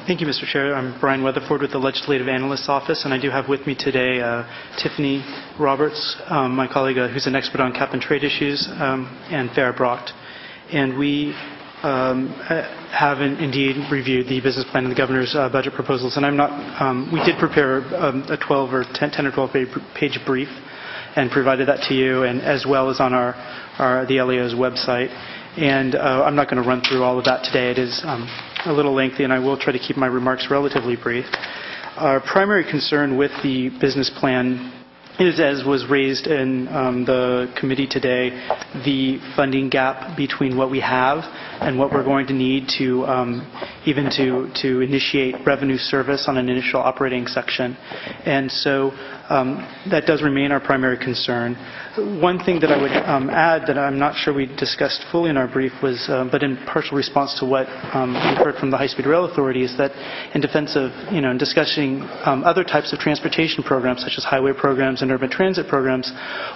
Thank you, Mr. Chair. I'm Brian Weatherford with the Legislative Analyst's Office, and I do have with me today Tiffany Roberts, my colleague who's an expert on cap and trade issues, and Farah Brocht. And we have indeed reviewed the business plan and the governor's budget proposals. And we did prepare a 12 or 10 or 12 page brief and provided that to you, and as well as on the LAO's website. And I'm not going to run through all of that today. It is a little lengthy, and I will try to keep my remarks relatively brief. Our primary concern with the business plan is, as was raised in the committee today, the funding gap between what we have and what we're going to need to even to initiate revenue service on an initial operating section. And so that does remain our primary concern. One thing that I would add that I'm not sure we discussed fully in our brief was, but in partial response to what we heard from the High-Speed Rail Authority, is that in defense of, in discussing other types of transportation programs, such as highway programs and urban transit programs,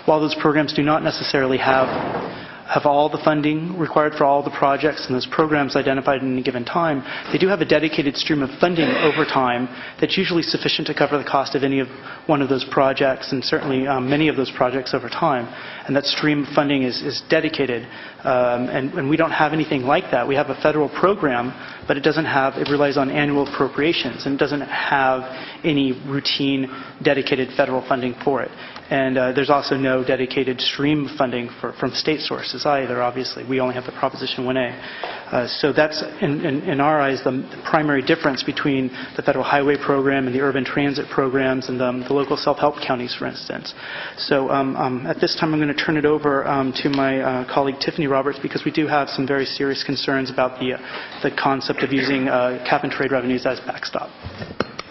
while those programs do not necessarily have all the funding required for all the projects and those programs identified at any given time, they do have a dedicated stream of funding over time that's usually sufficient to cover the cost of any of one of those projects, and certainly many of those projects over time. And that stream of funding is dedicated, and we don't have anything like that. We have a federal program, but it relies on annual appropriations, and it doesn't have any routine dedicated federal funding for it. And there's also no dedicated stream of funding from state sources either, obviously. We only have the Proposition 1A. So that's, in our eyes, the primary difference between the federal highway program and the urban transit programs and the local self-help counties, for instance. So at this time, I'm going to turn it over to my colleague Tiffany Roberts, because we do have some very serious concerns about the concept of using cap and trade revenues as backstop.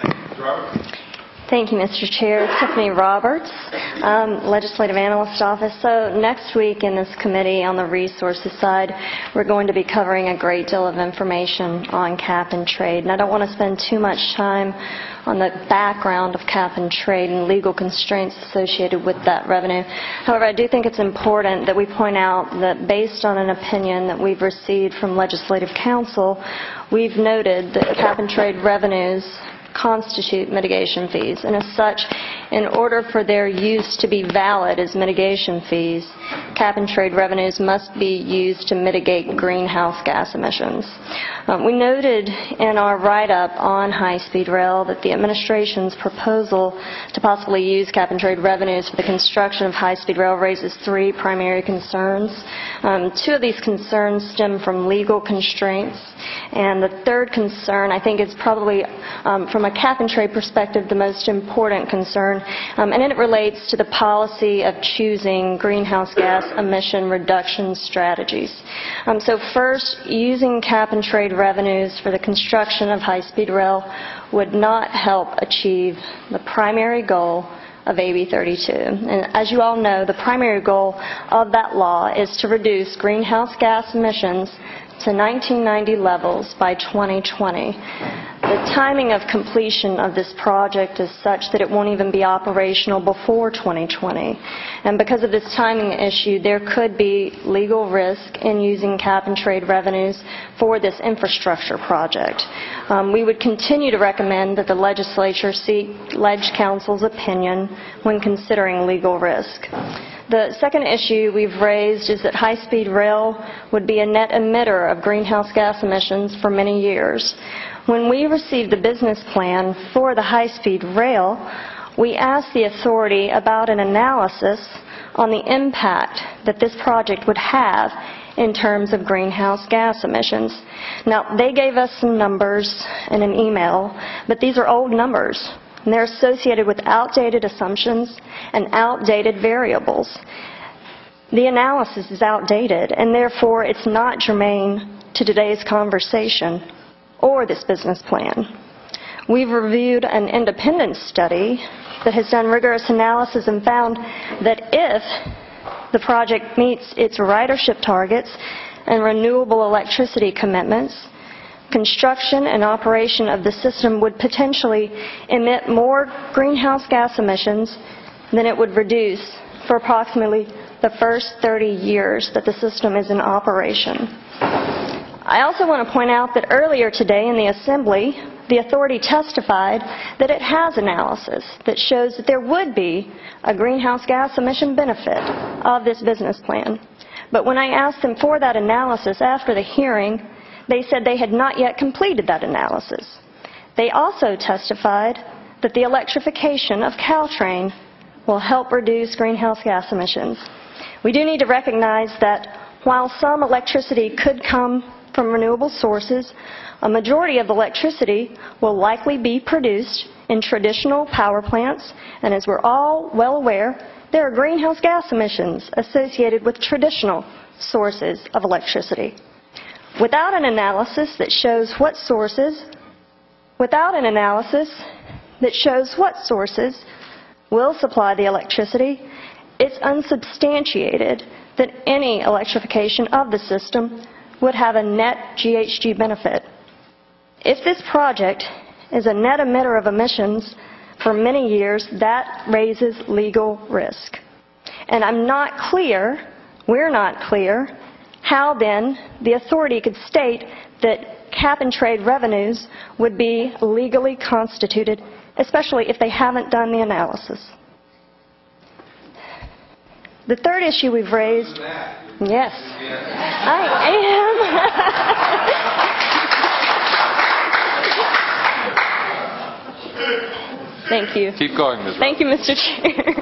Thank you, Mr. Roberts. Thank you, Mr. Chair. Tiffany Roberts, Legislative Analyst's Office. So next week in this committee on the resources side, we're going to be covering a great deal of information on cap and trade. And I don't want to spend too much time on the background of cap and trade and legal constraints associated with that revenue. However, I do think it's important that we point out that based on an opinion that we've received from Legislative Counsel, we've noted that cap and trade revenues constitute mitigation fees, and as such, in order for their use to be valid as mitigation fees, cap and trade revenues must be used to mitigate greenhouse gas emissions. We noted in our write-up on high-speed rail that the administration's proposal to possibly use cap and trade revenues for the construction of high-speed rail raises three primary concerns. Two of these concerns stem from legal constraints, and the third concern, I think, is probably from a cap and trade perspective the most important concern, and it relates to the policy of choosing greenhouse gas emission reduction strategies. So first, using cap and trade revenues for the construction of high-speed rail would not help achieve the primary goal of AB 32. And as you all know, the primary goal of that law is to reduce greenhouse gas emissions to 1990 levels by 2020. The timing of completion of this project is such that it won't even be operational before 2020. And because of this timing issue, there could be legal risk in using cap and trade revenues for this infrastructure project. We would continue to recommend that the legislature seek Leg Counsel's opinion when considering legal risk. The second issue we've raised is that high-speed rail would be a net emitter of greenhouse gas emissions for many years. When we received the business plan for the high-speed rail, we asked the authority about an analysis on the impact that this project would have in terms of greenhouse gas emissions. Now, they gave us some numbers in an email, but these are old numbers, and they're associated with outdated assumptions and outdated variables. The analysis is outdated, and therefore it's not germane to today's conversation or this business plan. We've reviewed an independent study that has done rigorous analysis and found that if the project meets its ridership targets and renewable electricity commitments, construction and operation of the system would potentially emit more greenhouse gas emissions than it would reduce for approximately the first 30 years that the system is in operation. I also want to point out that earlier today in the Assembly, the authority testified that it has analysis that shows that there would be a greenhouse gas emission benefit of this business plan. But when I asked them for that analysis after the hearing, they said they had not yet completed that analysis. They also testified that the electrification of Caltrain will help reduce greenhouse gas emissions. We do need to recognize that while some electricity could come from renewable sources, a majority of the electricity will likely be produced in traditional power plants, and as we're all well aware, there are greenhouse gas emissions associated with traditional sources of electricity. Without an analysis that shows what sources will supply the electricity, it's unsubstantiated that any electrification of the system would have a net GHG benefit. If this project is a net emitter of emissions for many years, that raises legal risk. And we're not clear, how then the authority could state that cap-and-trade revenues would be legally constituted, especially if they haven't done the analysis. The third issue we've raised... Yes, I am. Thank you. Keep going, Ms. Thank you, Mr. Chair.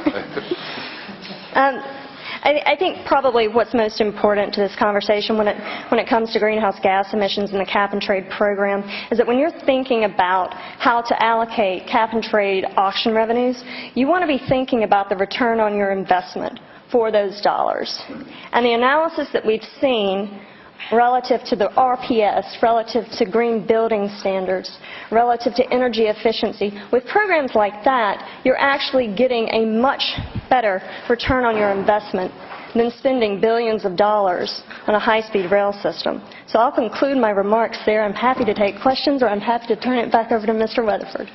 I think probably what's most important to this conversation when it comes to greenhouse gas emissions in the cap-and-trade program is that when you're thinking about how to allocate cap-and-trade auction revenues, you want to be thinking about the return on your investment for those dollars. And the analysis that we've seen relative to the RPS, relative to green building standards, relative to energy efficiency, with programs like that, you're actually getting a much better return on your investment than spending billions of dollars on a high-speed rail system. So I'll conclude my remarks there. I'm happy to take questions, or I'm happy to turn it back over to Mr. Weatherford.